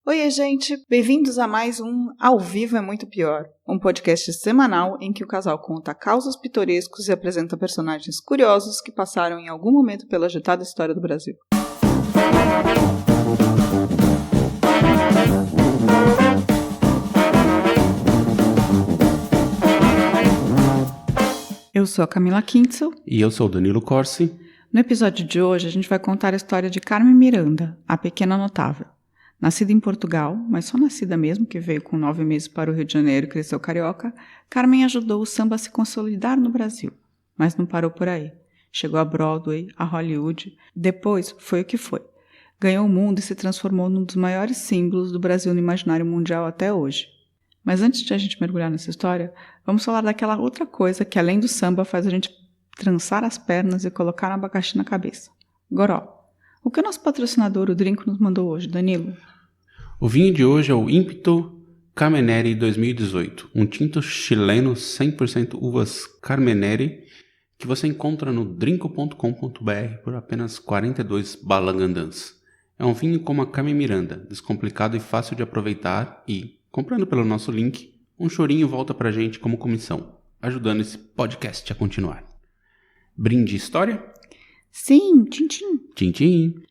Oi, gente! Bem-vindos a mais um Ao Vivo é Muito Pior, um podcast semanal em que o casal conta causos pitorescos e apresenta personagens curiosos que passaram em algum momento pela agitada história do Brasil. Eu sou a Camila Kintzel. E eu sou o Danilo Corsi. No episódio de hoje, a gente vai contar a história de Carmen Miranda, a pequena notável. Nascida em Portugal, mas só nascida mesmo, que veio com 9 meses para o Rio de Janeiro e cresceu carioca, Carmen ajudou o samba a se consolidar no Brasil. Mas não parou por aí. Chegou a Broadway, a Hollywood, depois foi o que foi. Ganhou o mundo e se transformou num dos maiores símbolos do Brasil no imaginário mundial até hoje. Mas antes de a gente mergulhar nessa história, vamos falar daquela outra coisa que além do samba faz a gente trançar as pernas e colocar um abacaxi na cabeça. Goró. O que o nosso patrocinador, o Drink, nos mandou hoje, Danilo? O vinho de hoje é o Ímpeto Carmenere 2018, um tinto chileno 100% uvas Carmenere que você encontra no drinco.com.br por apenas 42 balangandãs. É um vinho como a Carmen Miranda, descomplicado e fácil de aproveitar e, comprando pelo nosso link, um chorinho volta pra gente como comissão, ajudando esse podcast a continuar. Brinde história? Sim, tchim-tchim. Tchim-tchim.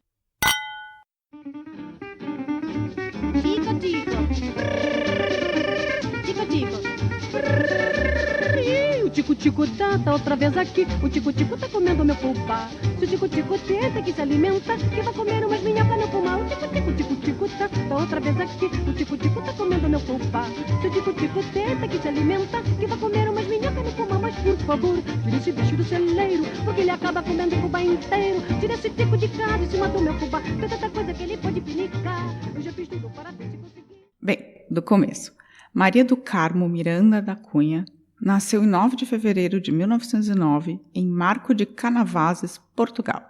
O tico-tico tá outra vez aqui. O tico-tico tá comendo meu fubá. Se o tico-tico tenta que se alimenta, que vai comer umas minhocas no pulmão. O tico-tico tá outra vez aqui. O tico-tico tá comendo meu fubá. Se o tico-tico tenta que se alimenta, que vai comer umas minhocas no pulmão. Mas por favor, tira esse bicho do celeiro, porque ele acaba comendo o fubá inteiro. Tira esse tico de casa em cima do meu fubá. Tem tanta coisa que ele pode pinicar. Eu já fiz tudo para ver se conseguir. Bem, do começo. Maria do Carmo Miranda da Cunha nasceu em 9 de fevereiro de 1909 em Marco de Canavazes, Portugal.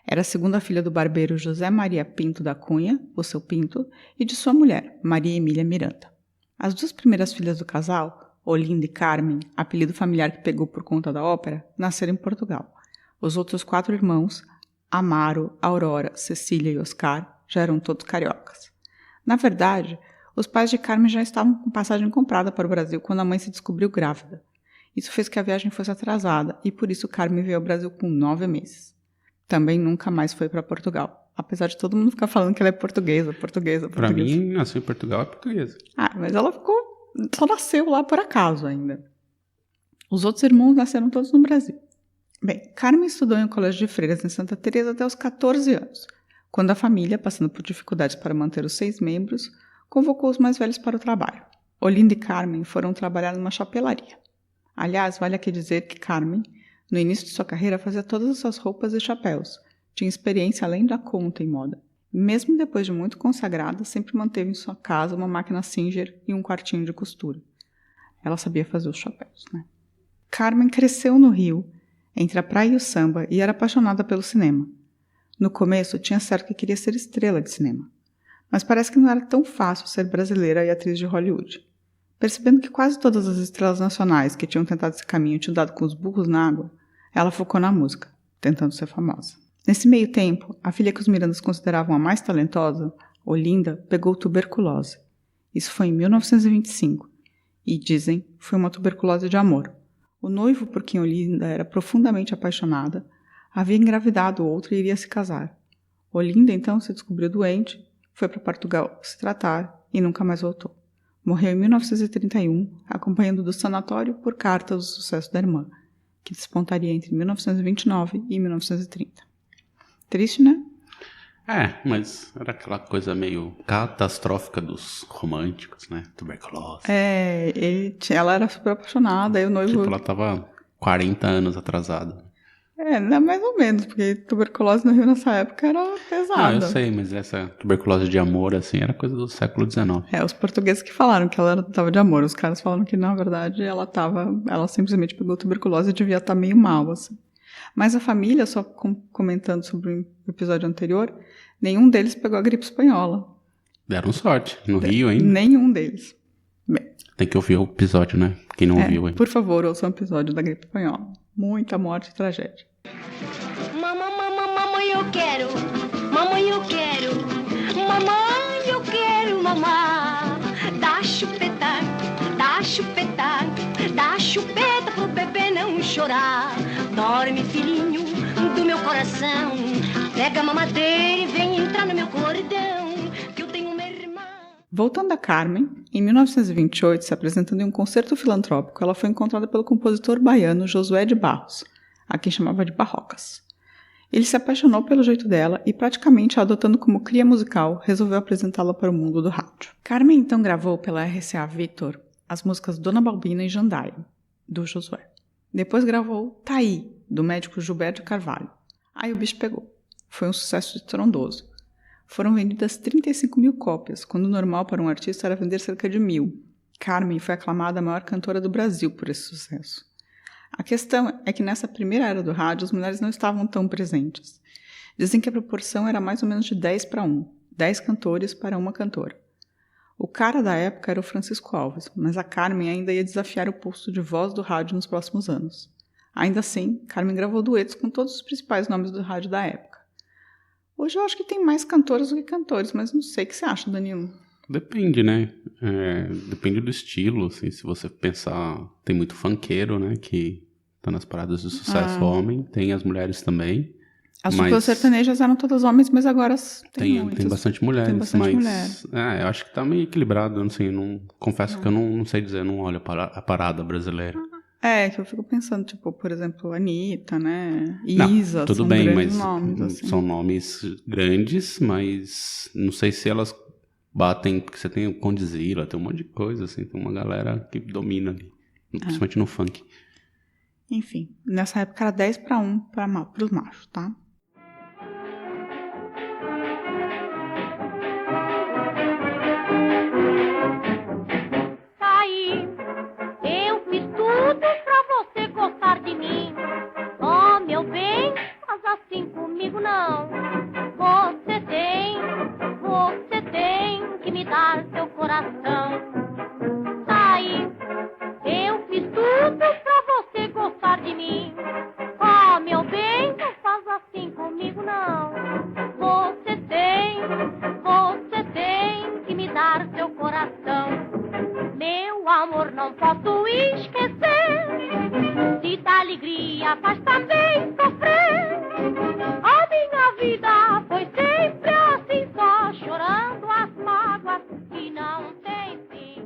Era a segunda filha do barbeiro José Maria Pinto da Cunha, o seu Pinto, e de sua mulher, Maria Emília Miranda. As duas primeiras filhas do casal, Olinda e Carmen, apelido familiar que pegou por conta da ópera, nasceram em Portugal. Os outros 4 irmãos, Amaro, Aurora, Cecília e Oscar, já eram todos cariocas. Na verdade, os pais de Carmen já estavam com passagem comprada para o Brasil quando a mãe se descobriu grávida. Isso fez que a viagem fosse atrasada e por isso Carmen veio ao Brasil com 9 meses. Também nunca mais foi para Portugal, apesar de todo mundo ficar falando que ela é portuguesa. Para mim, nasceu em Portugal é portuguesa. Ah, mas ela só nasceu lá por acaso ainda. Os outros irmãos nasceram todos no Brasil. Bem, Carmen estudou em um colégio de freiras em Santa Teresa até os 14 anos, quando a família, passando por dificuldades para manter os 6 membros, convocou os mais velhos para o trabalho. Olinda e Carmen foram trabalhar numa chapelaria. Aliás, vale aqui dizer que Carmen, no início de sua carreira, fazia todas as suas roupas e chapéus. Tinha experiência além da conta em moda. Mesmo depois de muito consagrada, sempre manteve em sua casa uma máquina Singer e um quartinho de costura. Ela sabia fazer os chapéus, né? Carmen cresceu no Rio, entre a praia e o samba, e era apaixonada pelo cinema. No começo, tinha certo que queria ser estrela de cinema. Mas parece que não era tão fácil ser brasileira e atriz de Hollywood. Percebendo que quase todas as estrelas nacionais que tinham tentado esse caminho tinham dado com os burros na água, ela focou na música, tentando ser famosa. Nesse meio tempo, a filha que os Mirandas consideravam a mais talentosa, Olinda, pegou tuberculose. Isso foi em 1925, e, dizem, foi uma tuberculose de amor. O noivo por quem Olinda era profundamente apaixonada havia engravidado outro e iria se casar. Olinda, então, se descobriu doente, foi para Portugal se tratar e nunca mais voltou. Morreu em 1931, acompanhando do sanatório por cartas o sucesso da irmã, que despontaria entre 1929 e 1930. Triste, né? É, mas era aquela coisa meio catastrófica dos românticos, né? Tuberculose. Ela era super apaixonada, e o noivo... Tipo, ela tava 40 anos atrasada. Mais ou menos, porque tuberculose no Rio nessa época era pesada. Ah, eu sei, mas essa tuberculose de amor, assim, era coisa do século XIX. Os portugueses que falaram que ela tava de amor, os caras falaram que, na verdade, ela simplesmente pegou tuberculose e devia estar meio mal, assim. Mas a família, só comentando sobre o episódio anterior, nenhum deles pegou a gripe espanhola. Deram sorte, no Rio, hein? Nenhum deles. Bem, tem que ouvir o episódio, né? Quem não ouviu, hein? Por favor, ouça um episódio da gripe espanhola. Muita morte e tragédia. Mamãe, eu quero. Mamãe, eu quero. Mamãe, eu quero. mamar. Dá chupeta, dá chupeta, dá chupeta pro bebê não chorar. Dorme, filhinho do meu coração, pega a mamadeira e vem entrar no meu cordão, que eu tenho uma irmã. Voltando a Carmen, em 1928, se apresentando em um concerto filantrópico, ela foi encontrada pelo compositor baiano Josué de Barros, a quem chamava de Barrocas. Ele se apaixonou pelo jeito dela e, praticamente a adotando como cria musical, resolveu apresentá-la para o mundo do rádio. Carmen então gravou pela RCA Victor as músicas Dona Balbina e Jandaia, do Josué. Depois gravou Taí, do médico Gilberto Carvalho. Aí o bicho pegou. Foi um sucesso estrondoso. Foram vendidas 35 mil cópias, quando o normal para um artista era vender cerca de 1.000. Carmen foi aclamada a maior cantora do Brasil por esse sucesso. A questão é que nessa primeira era do rádio, as mulheres não estavam tão presentes. Dizem que a proporção era mais ou menos de 10-1, 10 cantores para uma cantora. O cara da época era o Francisco Alves, mas a Carmen ainda ia desafiar o posto de voz do rádio nos próximos anos. Ainda assim, Carmen gravou duetos com todos os principais nomes do rádio da época. Hoje eu acho que tem mais cantoras do que cantores, mas não sei o que você acha, Danilo. Depende, né? Depende do estilo, assim, se você pensar, tem muito funkeiro, né, que tá nas paradas de sucesso homem, tem as mulheres também. As duplas sertanejas eram todas homens, mas agora tem bastante mulheres. Tem bastante mulheres. Eu acho que tá meio equilibrado, não sei, confesso que eu não sei dizer, não olho a parada brasileira. Que eu fico pensando, tipo, por exemplo, Anitta, né? Isa, tudo são bem, grandes mas nomes, assim. São nomes grandes, mas não sei se elas batem, porque você tem o Condzilla, tem um monte de coisa, assim, tem uma galera que domina ali, principalmente no funk. Enfim, nessa época era 10-1 para os machos, tá? Tá aí, eu fiz tudo pra você gostar de mim. Oh, meu bem, faz assim comigo não. Você tem que me dar seu coração. Tá aí, eu fiz tudo pra você gostar de mim. Oh, meu bem, não faz assim comigo não. Você tem que me dar seu coração. Meu amor, não posso esquecer. Se dá alegria, faz também sofrer. A minha vida foi sempre assim, só chorando as mágoas que não tem fim.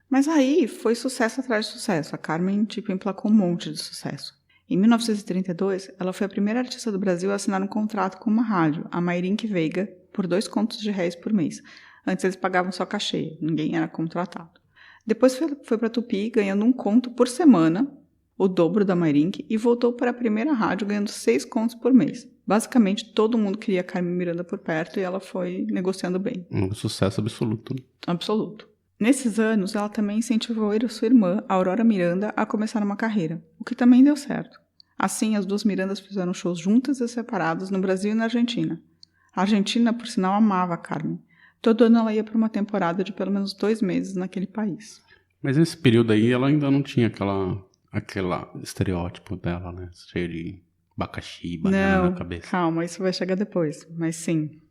Mas aí foi sucesso atrás de sucesso. A Carmen, emplacou um monte de sucesso. Em 1932, ela foi a primeira artista do Brasil a assinar um contrato com uma rádio, a Mairink Veiga, por 2 contos de réis por mês. Antes eles pagavam só cachê, ninguém era contratado. Depois foi para Tupi, ganhando 1 conto por semana, o dobro da Mairink, e voltou para a primeira rádio ganhando 6 contos por mês. Basicamente, todo mundo queria Carmen Miranda por perto e ela foi negociando bem. Um sucesso absoluto. Absoluto. Nesses anos, ela também incentivou a sua irmã, Aurora Miranda, a começar uma carreira, o que também deu certo. Assim, as duas Mirandas fizeram shows juntas e separadas no Brasil e na Argentina. A Argentina, por sinal, amava a Carmen. Todo ano ela ia para uma temporada de pelo menos 2 meses naquele país. Mas nesse período aí, ela ainda não tinha aquela estereótipo dela, né? Cheio de abacaxi, banana na cabeça. Calma, isso vai chegar depois. Mas sim,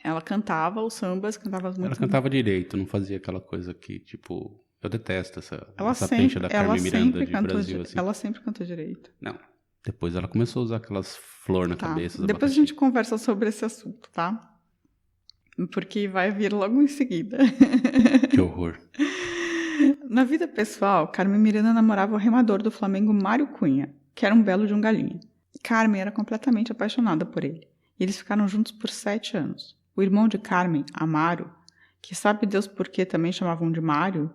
ela cantava os sambas, cantava as músicas. Ela cantava direito, não fazia aquela coisa que, tipo... Eu detesto essa pecha da Carmen Miranda de Brasil. Assim. Ela sempre cantou direito. Não. Depois ela começou a usar aquelas flores na cabeça. Depois a gente conversa sobre esse assunto, tá? Porque vai vir logo em seguida. Que horror. Na vida pessoal, Carmen Miranda namorava o remador do Flamengo Mário Cunha, que era um belo de um galinha. Carmen era completamente apaixonada por ele. E eles ficaram juntos por 7 anos. O irmão de Carmen, Amaro, que sabe Deus por que também chamavam de Mário,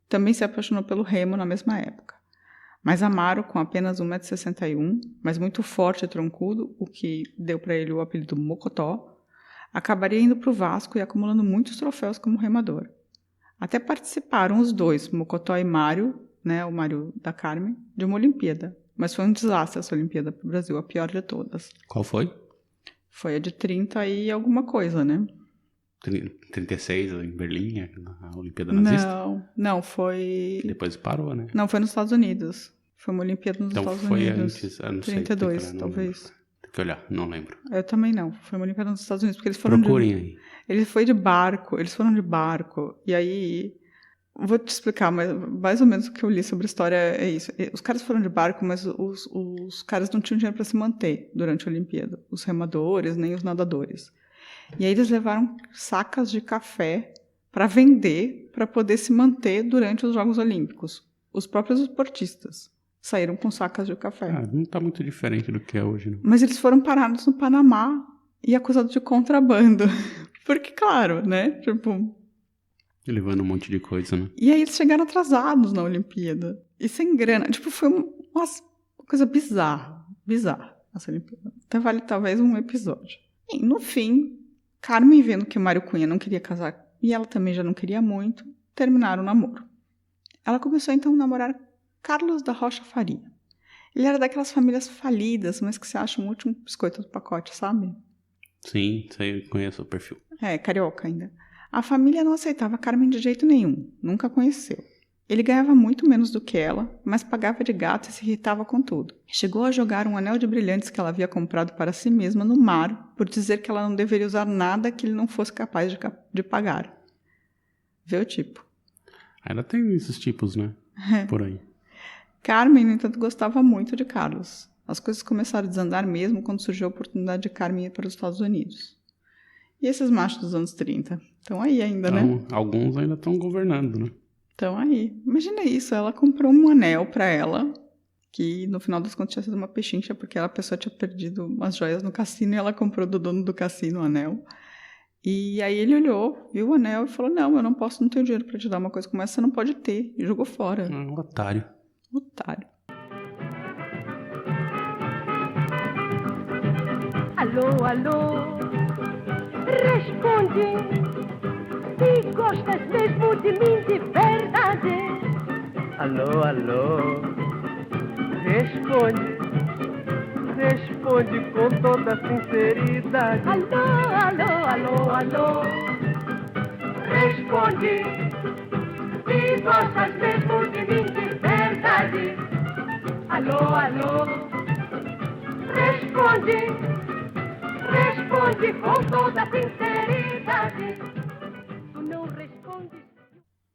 também se apaixonou pelo Remo na mesma época. Mas Amaro, com apenas 1,61 m, mas muito forte e troncudo, o que deu para ele o apelido Mocotó, acabaria indo para o Vasco e acumulando muitos troféus como remador. Até participaram os dois, Mocotó e Mário, né, o Mário da Carmen, de uma Olimpíada. Mas foi um desastre essa Olimpíada para o Brasil, a pior de todas. Qual foi? Foi a de 30 e alguma coisa, né? 36 em Berlim, na Olimpíada nazista? Não, foi... E depois parou, né? Não, foi nos Estados Unidos. Foi uma Olimpíada nos Estados Unidos. Então foi antes, não 32, sei, talvez. que olhar, não lembro. Eu também não. Foi uma Olimpíada nos Estados Unidos, porque eles foram Procurem aí. Eles foram de barco, e aí... Vou te explicar, mas mais ou menos o que eu li sobre a história é isso. Os caras foram de barco, mas os caras não tinham dinheiro para se manter durante a Olimpíada. Os remadores, nem os nadadores. E aí eles levaram sacas de café para vender, para poder se manter durante os Jogos Olímpicos. Os próprios esportistas saíram com sacas de café. Não tá muito diferente do que é hoje, não. Mas eles foram parados no Panamá e acusados de contrabando. Porque, claro, né? Tipo... Levando um monte de coisa, né? E aí eles chegaram atrasados na Olimpíada. E sem grana. Tipo, foi uma coisa bizarra. Bizarra, essa Olimpíada. Então vale talvez um episódio. E no fim, Carmen, vendo que o Mário Cunha não queria casar e ela também já não queria muito, terminaram o namoro. Ela começou então a namorar Carlos da Rocha Faria. Ele era daquelas famílias falidas, mas que você acha um último biscoito do pacote, sabe? Sim, sei, conheço o perfil. Carioca ainda. A família não aceitava Carmen de jeito nenhum, nunca conheceu. Ele ganhava muito menos do que ela, mas pagava de gato e se irritava com tudo. Chegou a jogar um anel de brilhantes que ela havia comprado para si mesma no mar, por dizer que ela não deveria usar nada que ele não fosse capaz de pagar. Vê o tipo. Ainda tem esses tipos, né? Por aí. Carmen, no entanto, gostava muito de Carlos. As coisas começaram a desandar mesmo quando surgiu a oportunidade de Carmen ir para os Estados Unidos. E esses machos dos anos 30? Estão aí ainda, então, né? Alguns ainda estão governando, né? Estão aí. Imagina isso, ela comprou um anel para ela, que no final das contas tinha sido uma pechincha, porque a pessoa tinha perdido umas joias no cassino e ela comprou do dono do cassino o anel. E aí ele olhou, viu o anel e falou, não, eu não tenho dinheiro para te dar uma coisa como essa, você não pode ter. E jogou fora. Um otário. Otário. Alô, alô, responde, se gostas mesmo de mim de verdade. Alô, alô, responde com toda sinceridade. Alô, alô, alô, alô, Responde, se gostas mesmo de mim de verdade. Alô, alô, responde com toda sinceridade. Tu não respondes.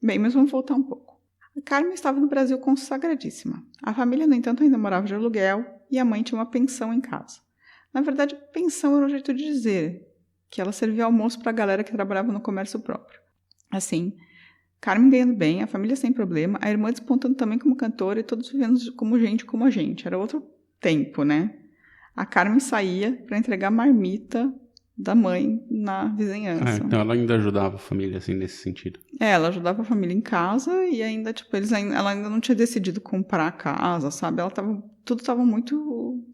Bem, mas vamos voltar um pouco. A Carmen estava no Brasil consagradíssima. A família, no entanto, ainda morava de aluguel e a mãe tinha uma pensão em casa. Na verdade, pensão era um jeito de dizer que ela servia almoço para a galera que trabalhava no comércio próprio. Assim, Carmen ganhando bem, a família sem problema, a irmã despontando também como cantora e todos vivendo como a gente. Era outro tempo, né? A Carmen saía para entregar marmita da mãe na vizinhança. Então ela ainda ajudava a família, assim, nesse sentido. Ela ajudava a família em casa e ainda, tipo, ela ainda não tinha decidido comprar a casa, sabe? Tudo estava muito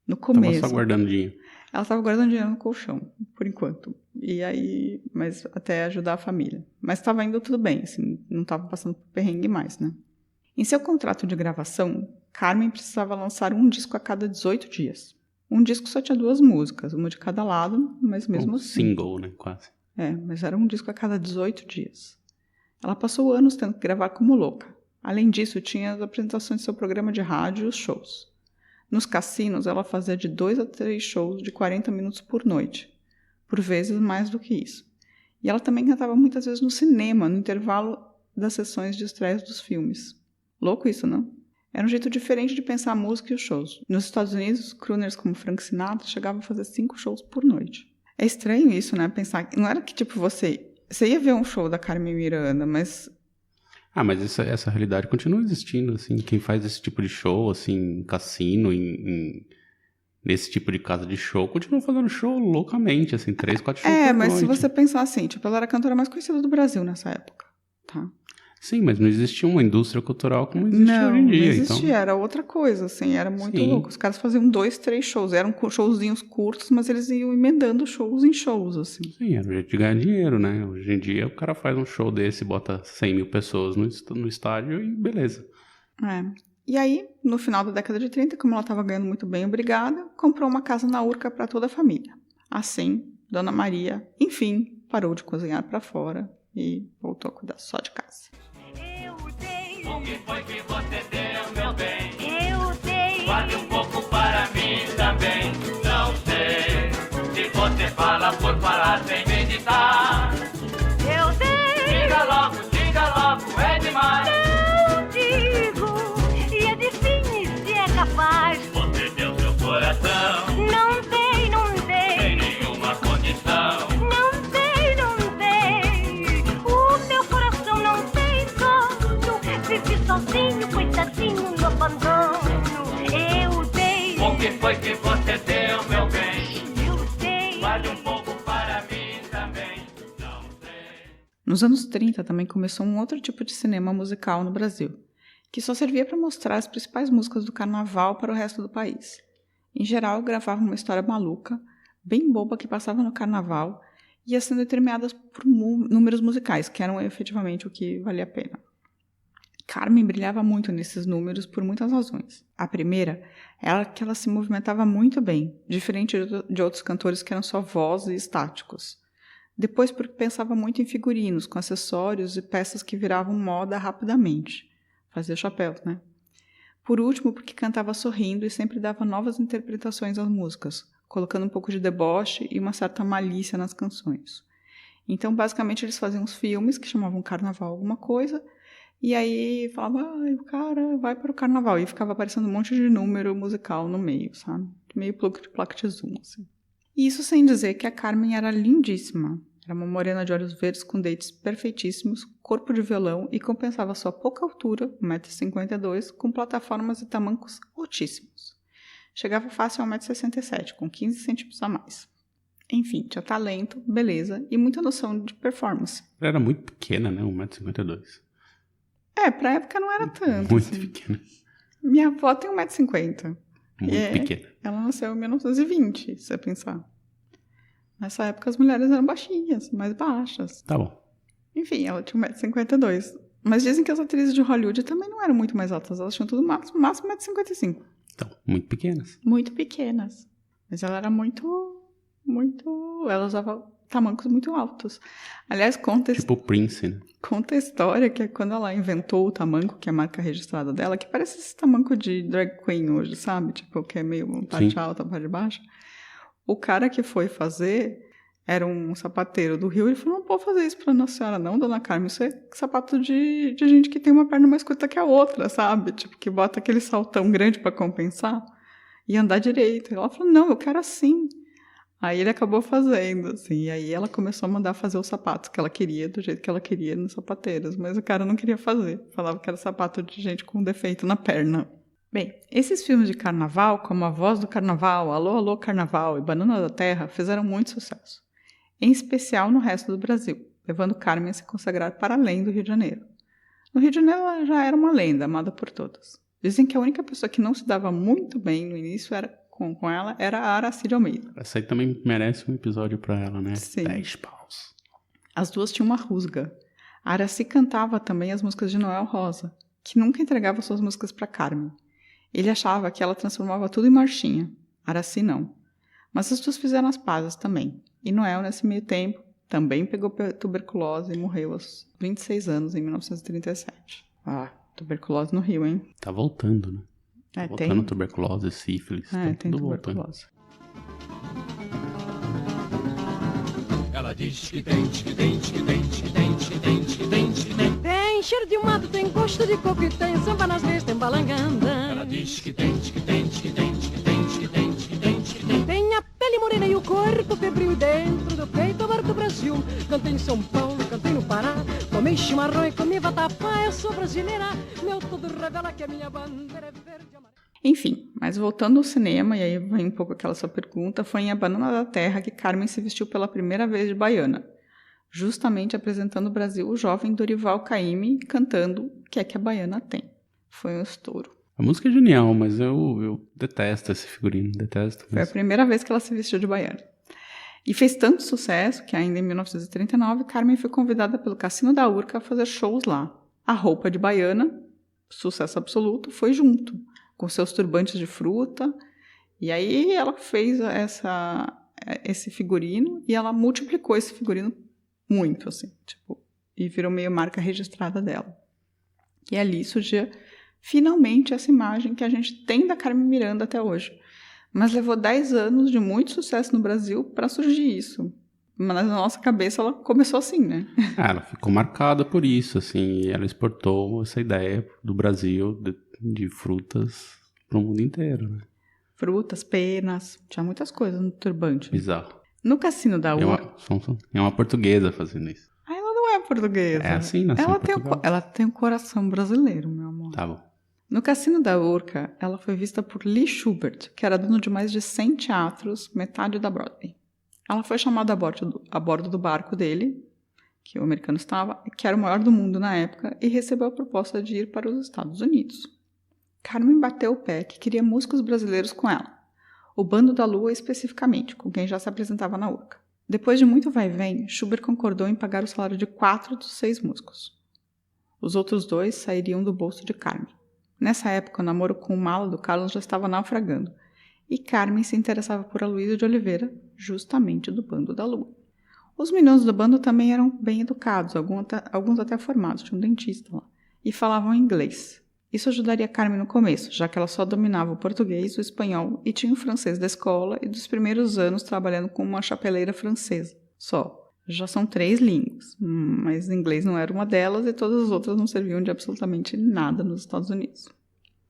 no começo. Tava só guardando dinheiro. Ela estava guardando dinheiro no colchão, por enquanto. E aí, mas até ajudar a família. Mas estava indo tudo bem, assim, não estava passando por perrengue mais, né? Em seu contrato de gravação, Carmen precisava lançar um disco a cada 18 dias. Um disco só tinha 2 músicas, uma de cada lado, mas mesmo assim. Single, né, quase. Mas era um disco a cada 18 dias. Ela passou anos tendo que gravar como louca. Além disso, tinha as apresentações de seu programa de rádio e os shows. Nos cassinos, ela fazia de 2 a 3 shows de 40 minutos por noite. Por vezes mais do que isso. E ela também cantava muitas vezes no cinema, no intervalo das sessões de estreias dos filmes. Louco isso, não? Era um jeito diferente de pensar a música e os shows. Nos Estados Unidos, crooners como Frank Sinatra chegavam a fazer 5 shows por noite. É estranho isso, né? Pensar... Não era que, tipo, você ia ver um show da Carmen Miranda, mas... Mas essa realidade continua existindo, assim. Quem faz esse tipo de show, assim, em cassino, nesse tipo de casa de show, continua fazendo show loucamente, assim, 3, 4 shows por mas noite. se você pensar assim, tipo, ela era a cantora mais conhecida do Brasil nessa época, tá? Sim, mas não existia uma indústria cultural como existe hoje em dia. Não existia, era outra coisa, assim, era muito louco. Os caras faziam 2, 3 shows, eram showzinhos curtos, mas eles iam emendando shows em shows, assim. Sim, era um jeito de ganhar dinheiro, né? Hoje em dia o cara faz um show desse, bota 100 mil pessoas no estádio e beleza. E aí, no final da década de 30, como ela estava ganhando muito bem, obrigada, comprou uma casa na Urca para toda a família. Assim, Dona Maria, enfim, parou de cozinhar para fora e voltou a cuidar só de casa. O que foi que você deu, meu bem? Eu dei. Guarde um pouco para mim também. Não fala por falar sem meditar. Eu dei, Diga logo, é demais. eu digo, e adivinhe se é capaz. Você deu seu coração, Não dei, não sem dei, nenhuma condição. não dei, não dei. O meu coração não tem dono. Vivi sozinho, coitadinho no abandono. Eu dei, O que foi que você deu, meu bem? eu dei. Guarde um pouco para mim também. Não sei. Nos anos 30 também começou um outro tipo de cinema musical no Brasil, que só servia para mostrar as principais músicas do carnaval para o resto do país. Em geral, gravavam uma história maluca, bem boba que passava no carnaval e ia sendo determinadas por números musicais, que eram efetivamente o que valia a pena. Carmen brilhava muito nesses números por muitas razões. A primeira era que ela se movimentava muito bem, diferente de outros cantores que eram só voz e estáticos. Depois, porque pensava muito em figurinos, com acessórios e peças que viravam moda rapidamente. Fazia chapéus, né? Por último, porque cantava sorrindo e sempre dava novas interpretações às músicas, colocando um pouco de deboche e uma certa malícia nas canções. Então, basicamente, eles faziam uns filmes que chamavam Carnaval alguma coisa, e aí falava, o cara vai para o carnaval. E ficava aparecendo um monte de número musical no meio, sabe? Meio plaque de zoom, assim. E isso sem dizer que a Carmen era lindíssima. Era uma morena de olhos verdes com dentes perfeitíssimos, corpo de violão e compensava sua pouca altura, 1,52 m, com plataformas e tamancos altíssimos. Chegava fácil a 1,67 m, com 15 centímetros a mais. Enfim, tinha talento, beleza e muita noção de performance. Ela era muito pequena, né? 1,52 m. Pra época não era tanto. Muito assim. pequena. Minha avó tem 1,50 m. Muito pequena. Ela nasceu em 1920, se você pensar. Nessa época as mulheres eram baixinhas, mais baixas. Tá bom. Enfim, ela tinha 1,52 m. Mas dizem que as atrizes de Hollywood também não eram muito mais altas. Elas tinham tudo máximo 1,55 m. Então, muito pequenas. Muito pequenas. Mas ela era muito... Ela usava tamancos muito altos. Aliás, conta Tipo o Prince, né? a história que quando ela inventou o tamanco, que é a marca registrada dela, que parece esse tamanco de drag queen hoje, sabe? Tipo, que é meio parte alta, parte baixa. O cara que foi fazer era um sapateiro do Rio. Ele falou, não pode fazer isso pra Nossa Senhora não, dona Carmen. Isso é sapato de gente que tem uma perna mais curta que a outra, sabe? Tipo, que bota aquele saltão grande pra compensar e andar direito. E ela falou, não, eu quero assim. Aí ele acabou fazendo, assim, e aí ela começou a mandar fazer os sapatos que ela queria, do jeito que ela queria nos sapateiros, mas o cara não queria fazer, falava que era sapato de gente com defeito na perna. Bem, esses filmes de carnaval, como A Voz do Carnaval, Alô, Alô, Carnaval e Banana da Terra, fizeram muito sucesso, em especial no resto do Brasil, levando Carmen a se consagrar para além do Rio de Janeiro. No Rio de Janeiro ela já era uma lenda, amada por todos. Dizem que a única pessoa que não se dava muito bem no início com ela era a Aracide Almeida. Essa aí também merece um episódio pra ela, né? Sim. 10 paus. As duas tinham uma rusga. A Araci cantava também as músicas de Noel Rosa, que nunca entregava suas músicas para Carmen. Ele achava que ela transformava tudo em marchinha. Araci não. Mas as duas fizeram as pazes também. E Noel, nesse meio tempo, também pegou tuberculose e morreu aos 26 anos, em 1937. Tuberculose no Rio, hein? Tá voltando, né? Voltando tuberculose, sífilis, tá tem tudo tuberculose. Ela diz que tem, que tem, que tem, que tem, que tem, que tem, que tem. Tem cheiro de mato, tem gosto de coco e tem samba nas veias, tem balanganda. Ela diz que tem, que tem, que tem, que tem, que tem, que tem, que tem. Tem a pele morena e o corpo febril dentro do peito aberto do Brasil. Cantei em São Paulo, cantei no Pará, tomei chimarrão e comi vatapá. Eu sou brasileira, meu todo revela que a minha bandeira é verde e amarela. Enfim, mas voltando ao cinema, e aí vem um pouco aquela sua pergunta, foi em A Banana da Terra que Carmen se vestiu pela primeira vez de baiana, justamente apresentando o Brasil o jovem Dorival Caymmi cantando O que é que a Baiana tem. Foi um estouro. A música é genial, mas eu detesto esse figurino, detesto. Foi a primeira vez que ela se vestiu de baiana. E fez tanto sucesso que ainda em 1939, Carmen foi convidada pelo Cassino da Urca a fazer shows lá. A roupa de baiana, sucesso absoluto, foi junto, com seus turbantes de fruta. E aí ela fez esse figurino e ela multiplicou esse figurino muito, assim, tipo, e virou meio marca registrada dela. E ali surgia finalmente essa imagem que a gente tem da Carmen Miranda até hoje. Mas levou 10 anos de muito sucesso no Brasil para surgir isso. Mas na nossa cabeça ela começou assim, né? Ela ficou marcada por isso, assim, e ela exportou essa ideia do Brasil de frutas para o mundo inteiro, né? Frutas, penas, tinha muitas coisas no turbante. Bizarro. No cassino da É uma portuguesa fazendo isso. Ela não é portuguesa. É assim, nasceu em Portugal. Ela tem um coração brasileiro, meu amor. Tá bom. No Cassino da Urca, ela foi vista por Lee Schubert, que era dono de mais de 100 teatros, metade da Broadway. Ela foi chamada a bordo do barco dele, que o americano estava, que era o maior do mundo na época, e recebeu a proposta de ir para os Estados Unidos. Carmen bateu o pé que queria músicos brasileiros com ela. O Bando da Lua especificamente, com quem já se apresentava na Urca. Depois de muito vai e vem, Schubert concordou em pagar o salário de 4 dos 6 músicos. Os outros 2 sairiam do bolso de Carmen. Nessa época, o namoro com o Mala do Carlos já estava naufragando, e Carmen se interessava por Aloysio de Oliveira, justamente do Bando da Lua. Os meninos do bando também eram bem educados, alguns até formados, tinha um dentista lá, e falavam inglês. Isso ajudaria Carmen no começo, já que ela só dominava o português, o espanhol e tinha o francês da escola e dos primeiros anos trabalhando com uma chapeleira francesa. Só. Já são 3 línguas, mas inglês não era uma delas e todas as outras não serviam de absolutamente nada nos Estados Unidos.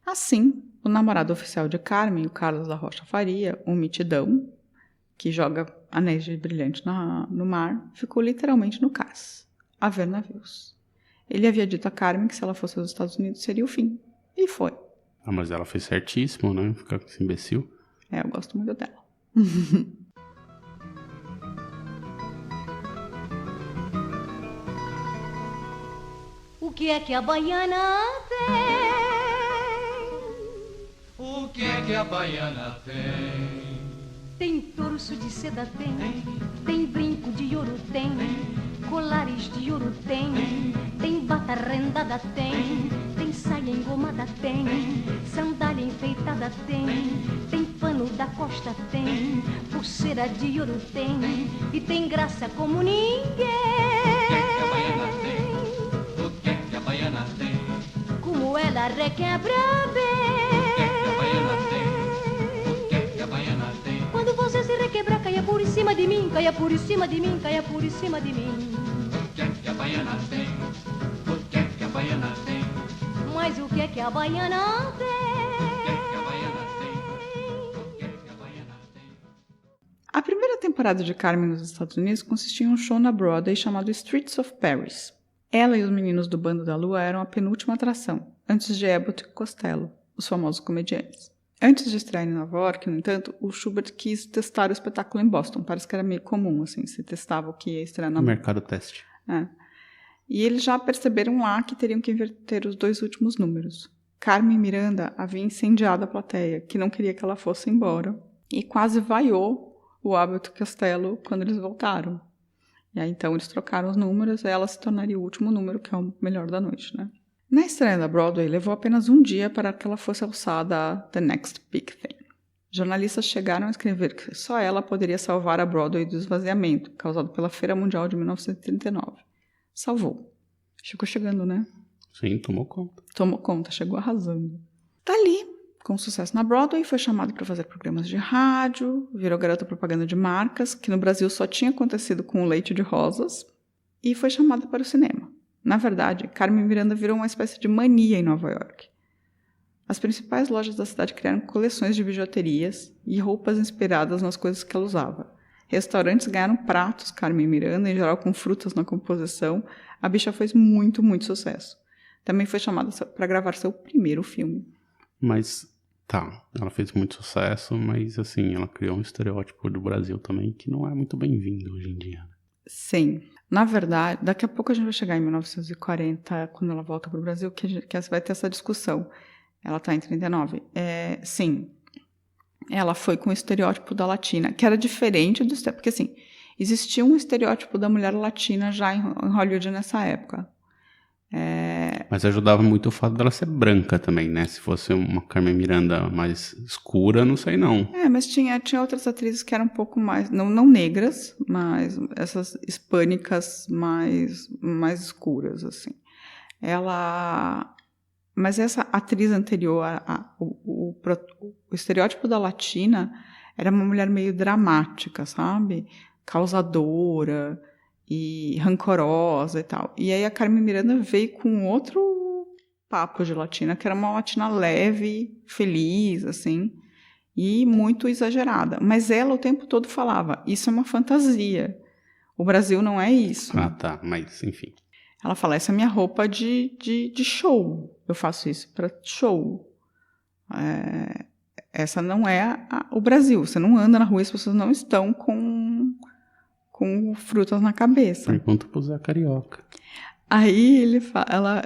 Assim, o namorado oficial de Carmen, o Carlos da Rocha Faria, um mitidão, que joga anéis de brilhante no mar, ficou literalmente no cais, a ver navios. Ele havia dito a Carmen que se ela fosse aos Estados Unidos seria o fim. E foi. Ah, mas ela fez certíssimo, né? Ficar com esse imbecil. Eu gosto muito dela. O que é que a baiana tem? O que é que a baiana tem? Tem torso de seda, tem brinco de ouro, tem colares de ouro, tem bata rendada, tem saia engomada, tem sandália enfeitada, tem pano da costa, tem pulseira de ouro, tem e tem graça como ninguém. O que é que a baiana tem? Como ela requebra bem. Quando você se requebrar, caia por cima de mim, caia por cima de mim, caia por cima de mim. O que é que a baiana tem? O que é que a baiana tem? Mas o que é que a baiana tem? O que é que a baiana tem? O que é que a baiana tem? A primeira temporada de Carmen nos Estados Unidos consistia em um show na Broadway chamado Streets of Paris. Ela e os meninos do Bando da Lua eram a penúltima atração, antes de Abbott e Costello, os famosos comediantes. Antes de estrear em Nova York, no entanto, o Schubert quis testar o espetáculo em Boston. Parece que era meio comum, assim, se testava o que ia estrear na... Mercado teste. É. E eles já perceberam lá que teriam que inverter os 2 últimos números. Carmen Miranda havia incendiado a plateia, que não queria que ela fosse embora, e quase vaiou o Abbott e Costello quando eles voltaram. E aí, então, eles trocaram os números e ela se tornaria o último número, que é o melhor da noite, né? Na estreia da Broadway, levou apenas um dia para que ela fosse alçada a The Next Big Thing. Jornalistas chegaram a escrever que só ela poderia salvar a Broadway do esvaziamento, causado pela Feira Mundial de 1939. Salvou. Chegou chegando, né? Sim, tomou conta. Tomou conta, chegou arrasando. Dali, com sucesso na Broadway, foi chamado para fazer programas de rádio, virou garota propaganda de marcas, que no Brasil só tinha acontecido com o Leite de Rosas, e foi chamada para o cinema. Na verdade, Carmen Miranda virou uma espécie de mania em Nova York. As principais lojas da cidade criaram coleções de bijuterias e roupas inspiradas nas coisas que ela usava. Restaurantes ganharam pratos Carmen Miranda, em geral com frutas na composição. A bicha fez muito, muito sucesso. Também foi chamada para gravar seu primeiro filme. Mas, tá, ela fez muito sucesso, mas assim, ela criou um estereótipo do Brasil também que não é muito bem-vindo hoje em dia. Sim. Na verdade, daqui a pouco a gente vai chegar em 1940, quando ela volta para o Brasil, que vai ter essa discussão. Ela está em 39. Sim, ela foi com o estereótipo da latina, que era diferente do estereótipo, porque assim, existia um estereótipo da mulher latina já em Hollywood nessa época. Mas ajudava muito o fato dela ser branca também, né? Se fosse uma Carmen Miranda mais escura, não sei não. Mas tinha outras atrizes que eram um pouco mais, não negras, mas essas hispânicas mais escuras, assim. Ela Mas essa atriz anterior, o estereótipo da latina era uma mulher meio dramática, sabe? Causadora e rancorosa e tal. E aí a Carmen Miranda veio com outro papo de latina, que era uma latina leve, feliz, assim, e muito exagerada. Mas ela o tempo todo falava, isso é uma fantasia. O Brasil não é isso. Ah, tá. Mas, enfim. Ela fala, essa é a minha roupa de show. Eu faço isso para show. Essa não é o Brasil. Você não anda na rua e as pessoas não estão com frutas na cabeça. Pergunta pro Zé Carioca. Aí ela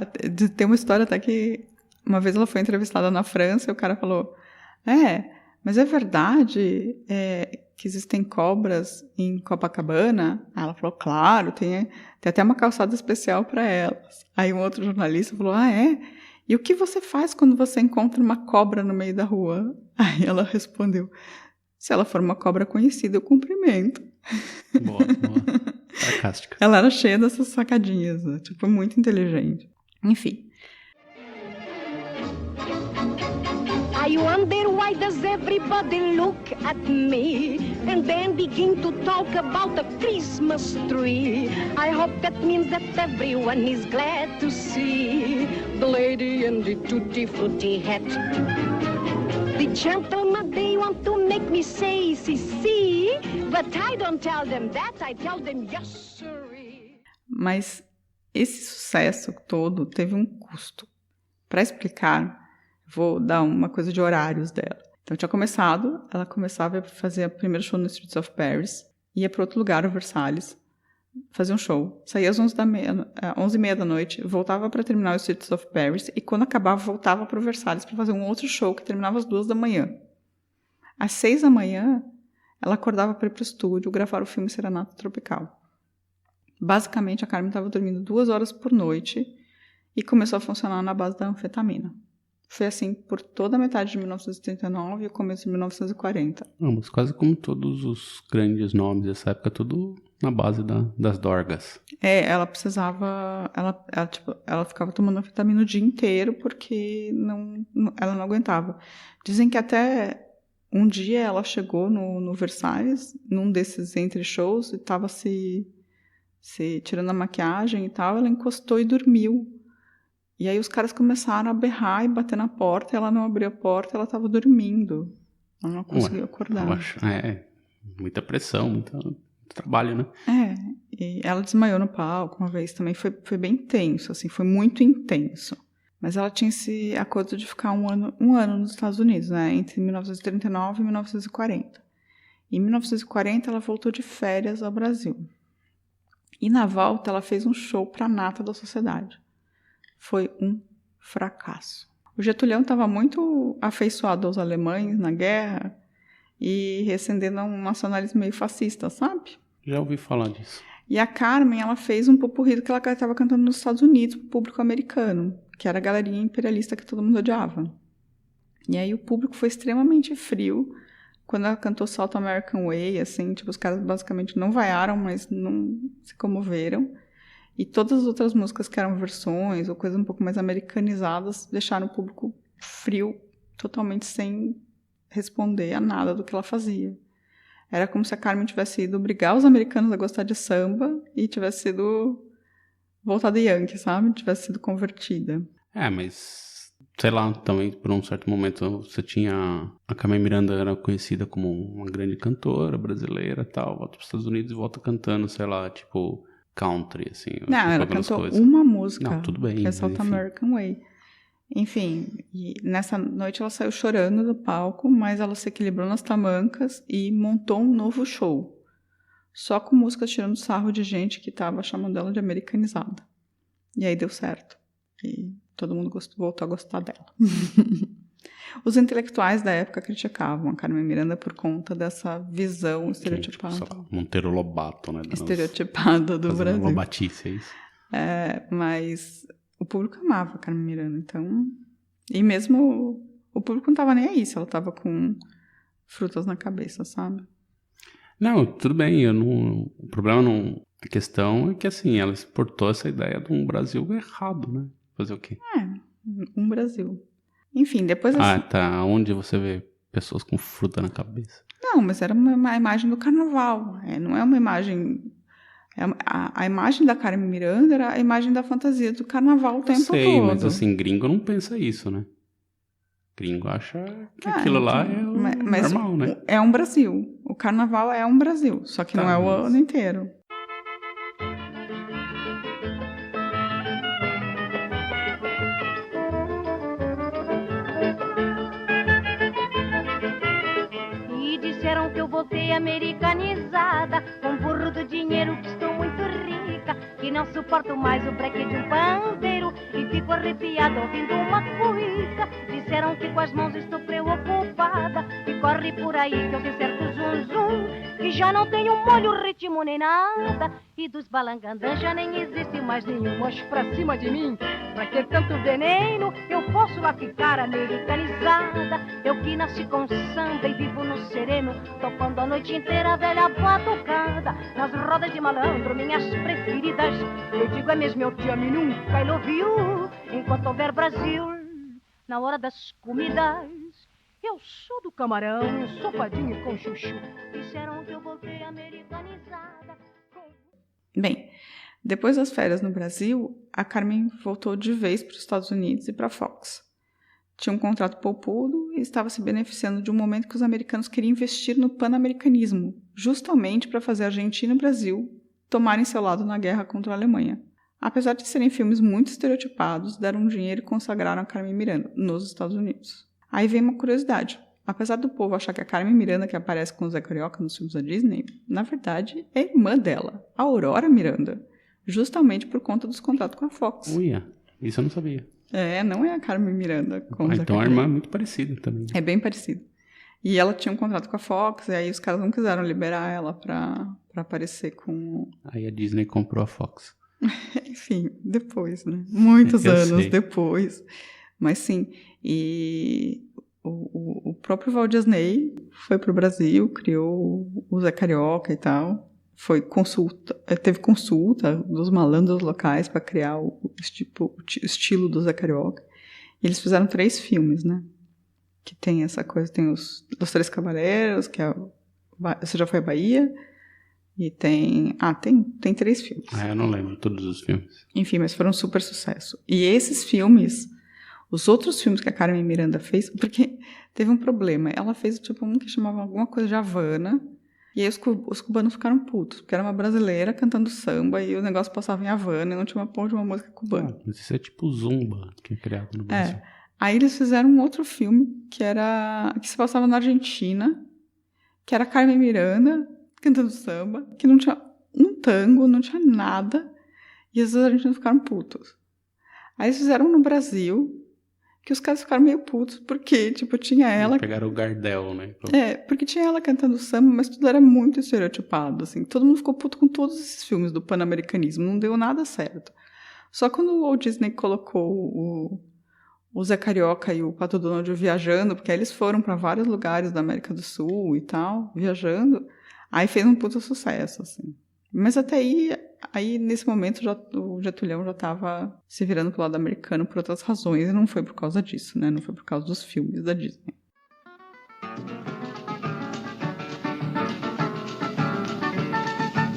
tem uma história até que uma vez ela foi entrevistada na França e o cara falou, mas é verdade que existem cobras em Copacabana? Aí ela falou, claro, tem até uma calçada especial para elas. Aí um outro jornalista falou, e o que você faz quando você encontra uma cobra no meio da rua? Aí ela respondeu, se ela for uma cobra conhecida, eu cumprimento. Boa. Sarcástica. Ela era cheia dessas sacadinhas, né? Tipo, muito inteligente. Enfim. I wonder why does everybody look at me and then begin to talk about the Christmas tree. I hope that means that everyone is glad to see the lady in the tutti frutti hat. The gentlemen, they want to make me say, see, but I don't tell them that, I tell them yes, sirree. Mas esse sucesso todo teve um custo. Para explicar, vou dar uma coisa de horários dela. Então, ela começava a fazer o primeiro show no Streets of Paris, ia para outro lugar, o Versalhes, fazia um show, saía às 11h30 da noite, voltava para terminar o Streets of Paris, e quando acabava, voltava para o Versalhes para fazer um outro show que terminava às 2h. Às 6h, ela acordava para ir para o estúdio gravar o filme Serenata Tropical. Basicamente, a Carmen estava dormindo 2 horas por noite e começou a funcionar na base da anfetamina. Foi assim por toda a metade de 1939 e o começo de 1940. Mas quase como todos os grandes nomes dessa época, tudo na base das dorgas. Ela precisava... Ela ficava tomando anfetamina o dia inteiro porque ela não aguentava. Dizem que até um dia ela chegou no Versalhes, num desses entre-shows, e estava se tirando a maquiagem e tal, ela encostou e dormiu. E aí os caras começaram a berrar e bater na porta, ela não abriu a porta, ela estava dormindo. Ela não conseguiu acordar. Eu acho, muita pressão, muito trabalho, né? E ela desmaiou no palco uma vez também, foi bem intenso, assim, foi muito intenso. Mas ela tinha esse acordo de ficar um ano nos Estados Unidos, né? Entre 1939 e 1940. Em 1940 ela voltou de férias ao Brasil. E na volta ela fez um show para a nata da sociedade. Foi um fracasso. O Getúlio estava muito afeiçoado aos alemães na guerra e recendendo a um nacionalismo meio fascista, sabe? Já ouvi falar disso. E a Carmen, ela fez um popurrí que ela estava cantando nos Estados Unidos para o público americano, que era a galerinha imperialista que todo mundo odiava. E aí o público foi extremamente frio quando ela cantou South American Way, assim, tipo, os caras basicamente não vaiaram, mas não se comoveram. E todas as outras músicas que eram versões ou coisas um pouco mais americanizadas deixaram o público frio, totalmente sem responder a nada do que ela fazia. Era como se a Carmen tivesse ido obrigar os americanos a gostar de samba e tivesse sido voltada Yankee, sabe? Tivesse sido convertida. Mas, sei lá, também por um certo momento você tinha... A Carmen Miranda era conhecida como uma grande cantora brasileira e tal, volta para os Estados Unidos e volta cantando, sei lá, tipo... country, assim. Não, ela cantou uma música. Não, tudo bem. Que é South American Way. Enfim, e nessa noite ela saiu chorando do palco, mas ela se equilibrou nas tamancas e montou um novo show. Só com músicas tirando sarro de gente que estava chamando ela de americanizada. E aí deu certo. E todo mundo voltou a gostar dela. Os intelectuais da época criticavam a Carmen Miranda por conta dessa visão estereotipada. Tipo, Monteiro Lobato, né? Estereotipada do Brasil. Lobatice, é isso? Mas o público amava a Carmen Miranda, então... E mesmo o público não estava nem aí se ela estava com frutas na cabeça, sabe? Não, tudo bem, o problema não... A questão é que, assim, ela exportou essa ideia de um Brasil errado, né? Fazer o quê? Um Brasil. Enfim, depois... Ah, tá. Onde você vê pessoas com fruta na cabeça? Não, mas era uma imagem do carnaval. Não é uma imagem... A imagem da Carmen Miranda era a imagem da fantasia do carnaval o tempo todo. Mas assim, gringo não pensa isso, né? Gringo acha que aquilo lá é normal, né? É um Brasil. O carnaval é um Brasil, só que não é o ano inteiro. E disseram que eu voltei americanizada, com burro do dinheiro, que estou muito rica, que não suporto mais o breque de um pandeiro e fico arrepiada ouvindo uma cuíca. Disseram que com as mãos estou preocupada e corre por aí que eu sei certo zum, que já não tenho molho, ritmo nem nada, e dos balangandãs já nem existe mais nenhum. Mas pra cima de mim, pra que tanto veneno? Eu posso lá ficar americanizada, eu que nasci com samba e vivo no sereno, tocando a noite inteira a velha batucada, nas rodas de malandro, minhas preferidas. Eu digo é mesmo, eu te amo e nunca I love you, enquanto houver Brasil na hora das comidas. Eu sou do camarão, sopadinho com chuchu. Disseram que eu voltei americanizada. Bem, depois das férias no Brasil, a Carmen voltou de vez para os Estados Unidos e para a Fox. Tinha um contrato poupudo e estava se beneficiando de um momento que os americanos queriam investir no pan-americanismo, justamente para fazer a Argentina e o Brasil tomarem seu lado na guerra contra a Alemanha. Apesar de serem filmes muito estereotipados, deram dinheiro e consagraram a Carmen Miranda nos Estados Unidos. Aí vem uma curiosidade. Apesar do povo achar que a Carmen Miranda, que aparece com o Zé Carioca nos filmes da Disney, na verdade é irmã dela, a Aurora Miranda, justamente por conta dos contratos com a Fox. Uia, isso eu não sabia. Não é a Carmen Miranda com o Zé então Carioca. a irmã é muito parecida também. É bem parecida. E ela tinha um contrato com a Fox, e aí os caras não quiseram liberar ela pra aparecer com... Aí a Disney comprou a Fox. Enfim, depois, né? Muitos anos sei. depois. Mas sim, e o próprio Walt Disney foi pro Brasil, criou o Zé Carioca e tal. Teve consulta dos malandros locais para criar o estilo do Zé Carioca. E eles fizeram 3 filmes, né? Que tem essa coisa, tem os Três Cavaleiros, que é Você Já Foi à Bahia, e tem 3 filmes. Eu não lembro todos os filmes. Enfim, mas foram um super sucesso. E esses filmes, os outros filmes que a Carmen Miranda fez, porque teve um problema, ela fez um que chamava alguma coisa de Havana, e aí os cubanos ficaram putos, porque era uma brasileira cantando samba, e o negócio passava em Havana, e não tinha uma porra de uma música cubana. Mas isso é tipo Zumba, que é criado no Brasil. Aí eles fizeram um outro filme, que se passava na Argentina, que era a Carmen Miranda cantando samba, que não tinha um tango, não tinha nada, e os argentinos ficaram putos. Aí eles fizeram no Brasil, que os caras ficaram meio putos, porque, tinha ela... Pegaram o Gardel, né? Porque tinha ela cantando samba, mas tudo era muito estereotipado, assim. Todo mundo ficou puto com todos esses filmes do pan-americanismo, não deu nada certo. Só quando o Walt Disney colocou o Zé Carioca e o Pato Donald viajando, porque aí eles foram para vários lugares da América do Sul e tal, viajando, aí fez um puto sucesso, assim. Mas até aí nesse momento, o Getúlio já estava se virando pro lado americano por outras razões, e não foi por causa disso, né? Não foi por causa dos filmes da Disney.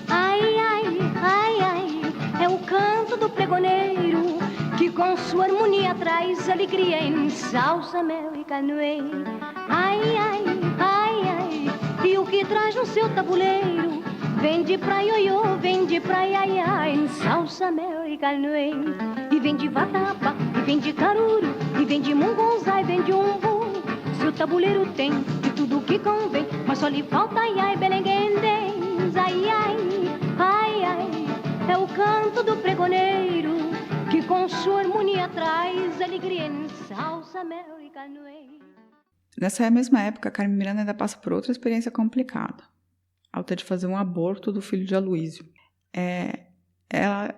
Ai, ai, ai, ai, é o canto do pregoneiro que com sua harmonia traz alegria em salsa, mel e canoeiro. Ai, ai, ai, ai, e o que traz no seu tabuleiro vem de pra ioiô, vem de pra iaiá, em salsa, mel e canoeiro. E vem de vatapa, e vem de caruru, e vem de mungunzá, e vem de umbu. Se o tabuleiro tem de tudo que convém, mas só lhe falta iai, belenguendens. Ai, ai, ai, ai, é o canto do pregoneiro que com sua harmonia traz alegria em salsa, mel e canoeiro. Nessa mesma época, a Carmen Miranda ainda passa por outra experiência complicada, ao ter de fazer um aborto do filho de Aloysio. Ela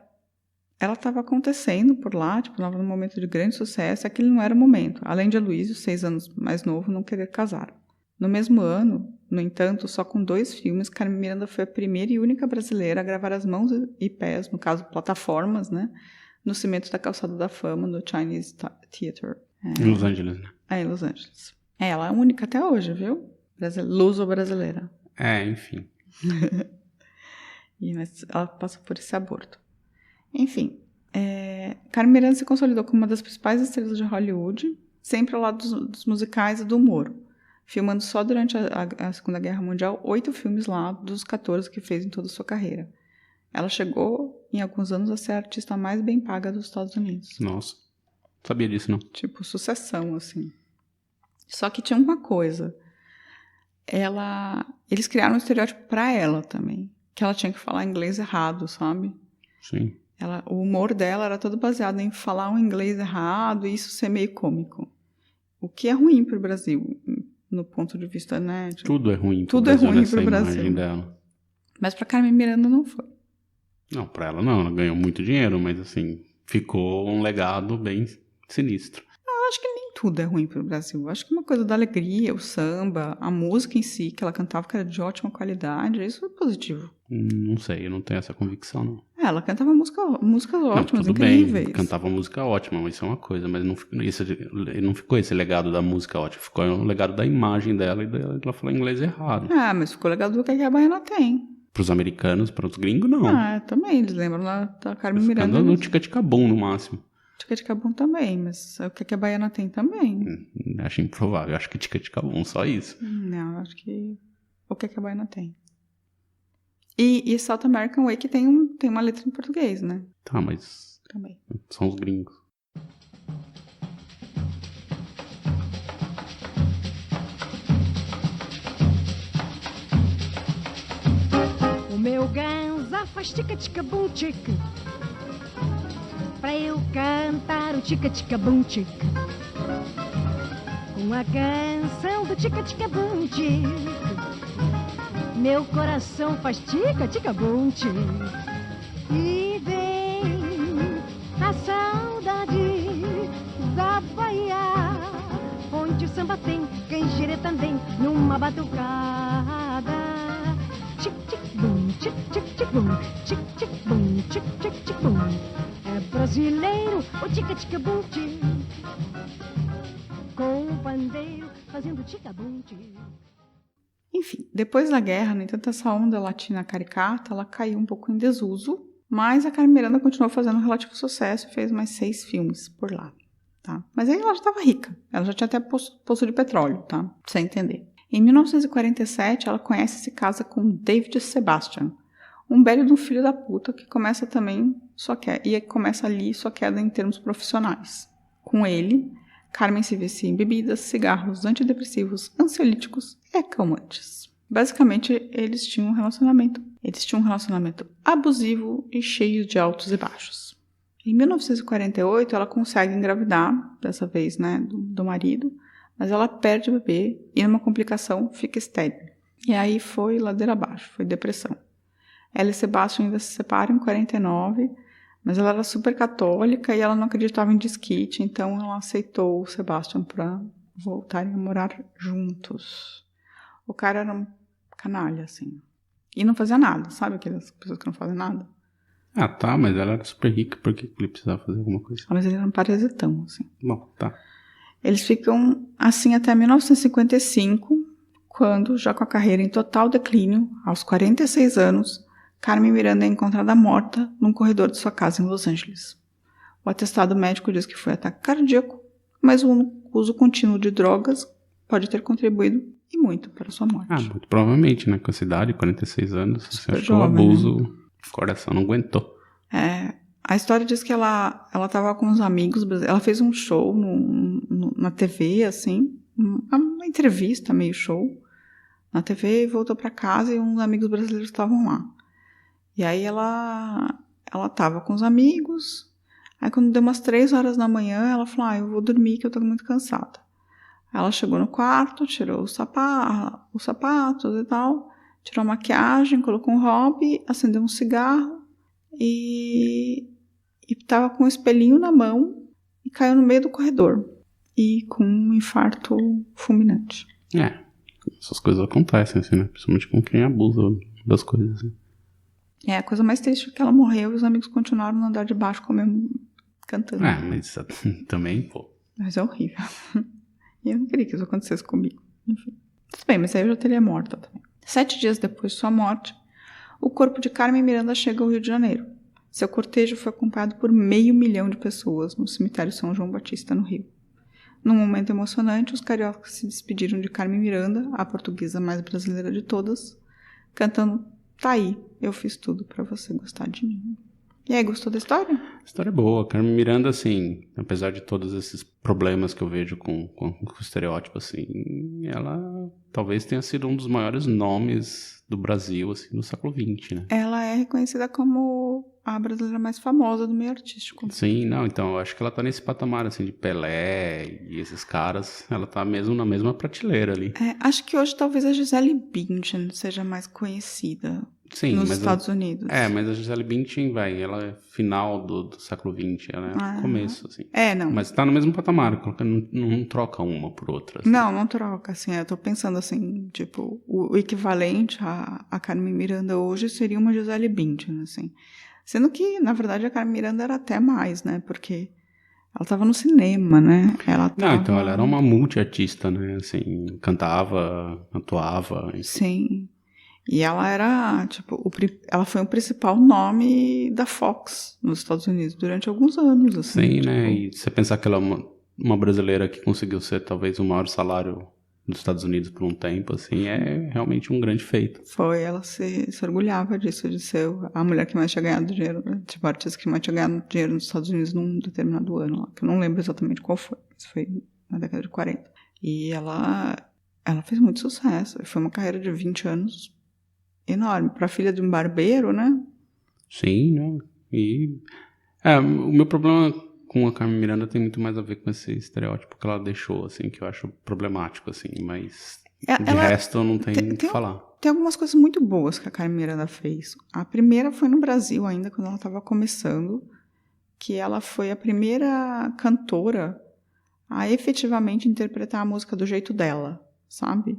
estava acontecendo por lá, estava num momento de grande sucesso, aquele não era o momento. Além de Aloysio, 6 anos mais novo, não querer casar. No mesmo ano, no entanto, só com 2 filmes, Carmen Miranda foi a primeira e única brasileira a gravar as mãos e pés, no caso, plataformas, né, no cimento da Calçada da Fama, no Chinese Theater. Em Los Angeles, né? Em Los Angeles. Ela é a única até hoje, viu? Luso-brasileira. Enfim. Mas ela passou por esse aborto. Enfim, Carmen Miranda se consolidou como uma das principais estrelas de Hollywood, sempre ao lado dos musicais e do humor, filmando só durante a Segunda Guerra Mundial 8 filmes lá, dos 14 que fez em toda a sua carreira. Ela chegou, em alguns anos, a ser a artista mais bem paga dos Estados Unidos. Nossa, sabia disso, não? Tipo, sucessão, assim. Só que tinha uma coisa. Eles criaram um estereótipo pra ela também, que ela tinha que falar inglês errado, sabe? Sim. O humor dela era todo baseado em falar um inglês errado e isso ser meio cômico. O que é ruim pro Brasil, no ponto de vista, né? Tipo, tudo é ruim pro Brasil. Dela. Mas pra Carmen Miranda não foi. Não, pra ela não. Ela ganhou muito dinheiro, mas assim, ficou um legado bem sinistro. Eu acho que nem tudo é ruim pro Brasil. Eu acho que uma coisa da alegria, o samba, a música em si, que ela cantava, que era de ótima qualidade, isso é positivo. Não sei, eu não tenho essa convicção, não. Ela cantava músicas ótimas, tudo incríveis. Bem, cantava música ótima, mas isso é uma coisa, mas não ficou esse legado da música ótima, ficou o legado da imagem dela e ela falou inglês errado. Mas ficou o legado do que a Baiana tem. Pros americanos, para os gringos, não. Também, eles lembram da Carmen Miranda. Ficando no tica-tica-bum, no máximo. Tica-tica-bum também, mas o que a Baiana tem também. Acho improvável, acho que tica-tica-bum, só isso. Não, acho que o que a Baiana tem. E South American Way que tem uma letra em português, né? Tá, mas também. São os gringos. O meu ganza faz tica-tica-bum-tica pra eu cantar o tica-tica-bum-tica com a canção do tica-tica-bum-tica. Meu coração faz tica-tica-bum-tica e vem a saudade da Bahia, onde o samba tem canjere também numa batucada. Tic-tic-bum, tic-tic-tic-bum, tic-tic-bum, tic-tic-tic-bum. É brasileiro o tica-tica-bum-tic, com o pandeiro fazendo tica-bum-tic. Enfim, depois da guerra, no entanto, essa onda latina caricata, ela caiu um pouco em desuso, mas a Carmen Miranda continuou fazendo um relativo sucesso e fez mais 6 filmes por lá, tá? Mas aí ela já estava rica, ela já tinha até poço de petróleo, tá? Pra você entender. Em 1947, ela conhece e se casa com David Sebastian, um belo de um filho da puta que começa também começa ali sua queda em termos profissionais. Com ele, Carmen se vicia em bebidas, cigarros, antidepressivos, ansiolíticos e calmantes. Basicamente, eles tinham um relacionamento abusivo e cheio de altos e baixos. Em 1948, ela consegue engravidar, dessa vez, né, do marido, mas ela perde o bebê e, numa complicação, fica estéril. E aí foi ladeira abaixo, foi depressão. Ela e Sebastião ainda se separam em 49, mas ela era super católica e ela não acreditava em desquite, então ela aceitou o Sebastião para voltarem a morar juntos. O cara era um canalha, assim. E não fazia nada, sabe aquelas pessoas que não fazem nada? Ah, tá, mas ela era super rica, por que ele precisava fazer alguma coisa? Mas ele era um parasitão, assim. Bom, tá. Eles ficam assim até 1955, quando, já com a carreira em total declínio, aos 46 anos, Carmen Miranda é encontrada morta num corredor de sua casa em Los Angeles. O atestado médico diz que foi ataque cardíaco, mas o uso contínuo de drogas pode ter contribuído e muito para sua morte. Muito provavelmente, né? Com a idade, 46 anos, super acho que o abuso, né? O coração não aguentou. A história diz que ela estava com uns amigos, ela fez um show na TV, assim, uma entrevista, meio show, na TV, e voltou para casa e uns amigos brasileiros estavam lá. E aí ela estava com os amigos, aí quando deu umas 3 horas da manhã, ela falou, eu vou dormir que eu tô muito cansada. Ela chegou no quarto, tirou os sapatos e tal, tirou a maquiagem, colocou um hobby, acendeu um cigarro e estava com um espelhinho na mão e caiu no meio do corredor e com um infarto fulminante. Essas coisas acontecem, assim, né? Principalmente com quem abusa das coisas, assim. A coisa mais triste é que ela morreu e os amigos continuaram no andar de baixo comendo cantando. Mas também, pô. Mas é horrível. E eu não queria que isso acontecesse comigo. Enfim. Tudo bem, mas aí eu já teria morta também. 7 dias depois de sua morte, o corpo de Carmen Miranda chega ao Rio de Janeiro. Seu cortejo foi acompanhado por 500 mil de pessoas no cemitério São João Batista, no Rio. Num momento emocionante, os cariocas se despediram de Carmen Miranda, a portuguesa mais brasileira de todas, cantando "Tá aí, eu fiz tudo pra você gostar de mim". E aí, gostou da história? A história é boa. Carmen Miranda, assim, apesar de todos esses problemas que eu vejo com o estereótipo, assim, ela talvez tenha sido um dos maiores nomes do Brasil, assim, no século XX, né? Ela é reconhecida como a brasileira mais famosa do meio artístico. Sim, não, então, eu acho que ela tá nesse patamar, assim, de Pelé e esses caras, ela tá mesmo na mesma prateleira ali. Acho que hoje talvez a Gisele Bündchen seja mais conhecida nos Estados Unidos. Mas a Gisele Bündchen, ela é final do século XX, ela é começo, assim. Não. Mas tá no mesmo patamar, não troca uma por outra. Assim. Não troca, assim, eu tô pensando assim, tipo, o equivalente a Carmen Miranda hoje seria uma Gisele Bündchen, assim. Sendo que, na verdade, a Carmen Miranda era até mais, né, porque ela tava no cinema, né. Então ela era uma multiartista, né, assim, cantava, atuava. Enfim. Sim. E ela era, tipo, ela foi o principal nome da Fox nos Estados Unidos durante alguns anos, assim. Sim, tipo... né, e você pensar que ela é uma brasileira que conseguiu ser talvez o maior salário dos Estados Unidos por um tempo, assim, é realmente um grande feito. Foi, ela se orgulhava disso, de ser a mulher que mais tinha ganhado dinheiro, né? Tipo, a artista que mais tinha ganhado dinheiro nos Estados Unidos num determinado ano, lá, que eu não lembro exatamente qual foi, mas foi na década de 40. E ela fez muito sucesso, foi uma carreira de 20 anos enorme, para filha de um barbeiro, né? Sim, né? E o meu problema com a Carmen Miranda tem muito mais a ver com esse estereótipo que ela deixou, assim, que eu acho problemático, assim, mas de resto eu não tenho o que falar. Tem algumas coisas muito boas que a Carmen Miranda fez. A primeira foi no Brasil ainda, quando ela estava começando, que ela foi a primeira cantora a efetivamente interpretar a música do jeito dela, sabe?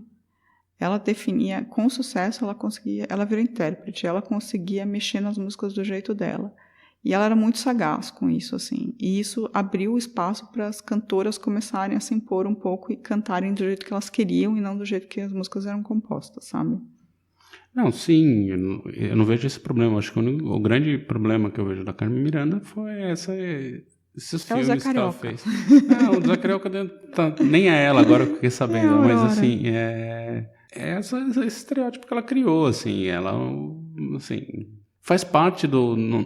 Ela definia, com sucesso, ela virou intérprete, ela conseguia mexer nas músicas do jeito dela. E ela era muito sagaz com isso, assim. E isso abriu espaço para as cantoras começarem a se impor um pouco e cantarem do jeito que elas queriam e não do jeito que as músicas eram compostas, sabe? Não, sim, eu não vejo esse problema. Acho que o grande problema que eu vejo da Carmen Miranda foi esses filmes que ela fez. Não, o Zé Carioca nem é ela, agora eu fiquei sabendo. Mas, assim, esse estereótipo que ela criou, assim, ela, assim... Faz parte não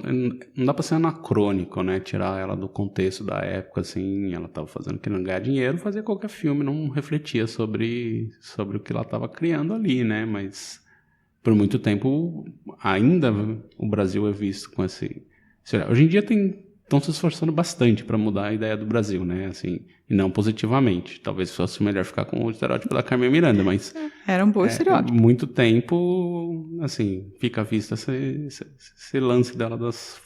dá pra ser anacrônico, né? Tirar ela do contexto da época, assim. Ela tava querendo ganhar dinheiro, fazer qualquer filme, não refletia sobre o que ela tava criando ali, né? Mas por muito tempo, ainda o Brasil é visto com esse... Hoje em dia estão se esforçando bastante para mudar a ideia do Brasil, né? Assim, e não positivamente. Talvez fosse melhor ficar com o estereótipo da Carmen Miranda, mas... Era um bom estereótipo. Muito tempo, assim, fica à vista esse lance dela das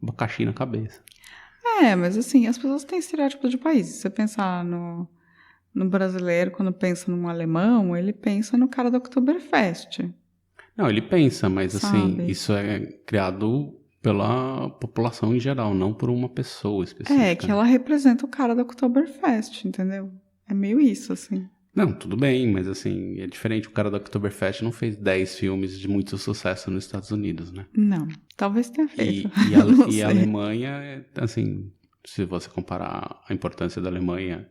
abacaxi na cabeça. Mas assim, as pessoas têm estereótipos de países. Se você pensar no brasileiro, quando pensa num alemão, ele pensa no cara do Oktoberfest. Não, ele pensa, mas assim, isso é criado pela população em geral, não por uma pessoa específica. Que ela representa o cara do Oktoberfest, entendeu? É meio isso, assim. Não, tudo bem, mas assim, é diferente. O cara do Oktoberfest não fez 10 filmes de muito sucesso nos Estados Unidos, né? Não, talvez tenha feito. E a Alemanha, assim, se você comparar a importância da Alemanha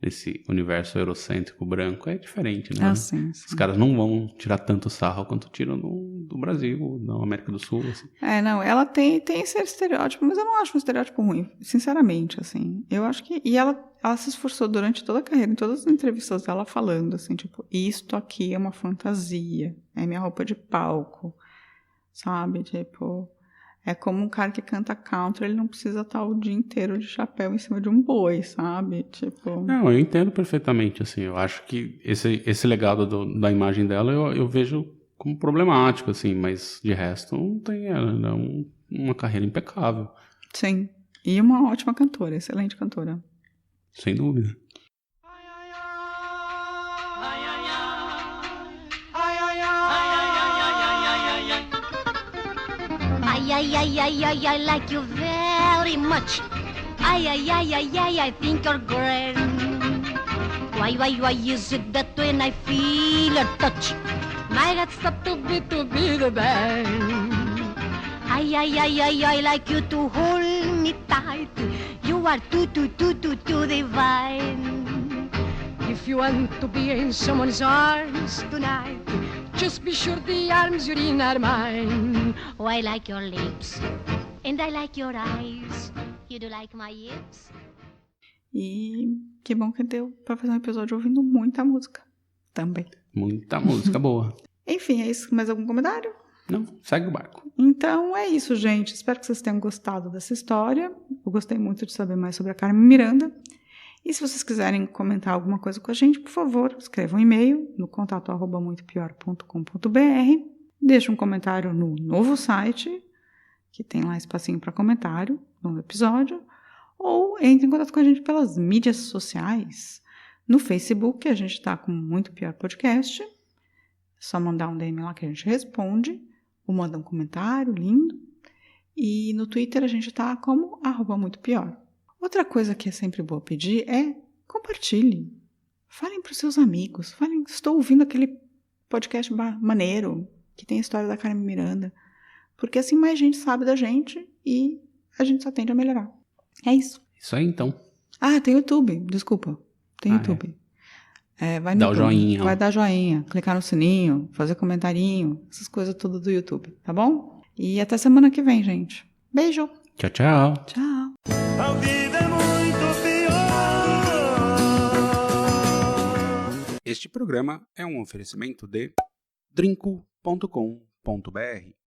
nesse universo eurocêntrico branco, é diferente, né? Sim. Os caras não vão tirar tanto sarro quanto tiram do Brasil, da América do Sul, assim. Não, ela tem esse estereótipo, mas eu não acho um estereótipo ruim, sinceramente, assim. Eu acho que... E ela se esforçou durante toda a carreira, em todas as entrevistas dela, falando, assim, tipo, isto aqui é uma fantasia, é minha roupa de palco, sabe? Tipo... É como um cara que canta country, ele não precisa estar o dia inteiro de chapéu em cima de um boi, sabe? Tipo... Não, eu entendo perfeitamente, assim, eu acho que esse legado da imagem dela eu vejo como problemático, assim, mas de resto não tem, ela é uma carreira impecável. Sim, e uma ótima cantora, excelente cantora. Sem dúvida. I like you very much. Ay, ay, ay, ay, ay, I think you're grand. Why is it that when I feel a touch, my heart stops to beat the band? Ay, ay, ay, ay, I like you to hold me tight. You are too divine. If you want to be in someone's arms tonight, just be sure the arms you're in are mine. Oh, I like your lips, and I like your eyes. You do like my hips? E que bom que deu pra fazer um episódio ouvindo muita música também. Muita música boa. Enfim, é isso. Mais algum comentário? Não, segue o barco. Então é isso, gente. Espero que vocês tenham gostado dessa história. Eu gostei muito de saber mais sobre a Carmen Miranda. E se vocês quiserem comentar alguma coisa com a gente, por favor, escreva um e-mail no contato@muitopior.com.br. Deixe um comentário no novo site, que tem lá espacinho para comentário no episódio. Ou entre em contato com a gente pelas mídias sociais. No Facebook, a gente está com Muito Pior Podcast. É só mandar um DM lá que a gente responde. Ou manda um comentário lindo. E no Twitter a gente está como @muitopior. Outra coisa que é sempre boa pedir é compartilhem. Falem para os seus amigos. Falem, estou ouvindo aquele podcast maneiro que tem a história da Carmen Miranda. Porque assim mais gente sabe da gente e a gente só tende a melhorar. É isso. Isso aí, então. Ah, tem YouTube. Desculpa. Tem YouTube. Vai no Dá o YouTube. joinha. Vai dar joinha, clicar no sininho, fazer comentarinho, essas coisas todas do YouTube, tá bom? E até semana que vem, gente. Beijo. Tchau, tchau. Tchau. A vida é muito pior. Este programa é um oferecimento de drinco.com.br.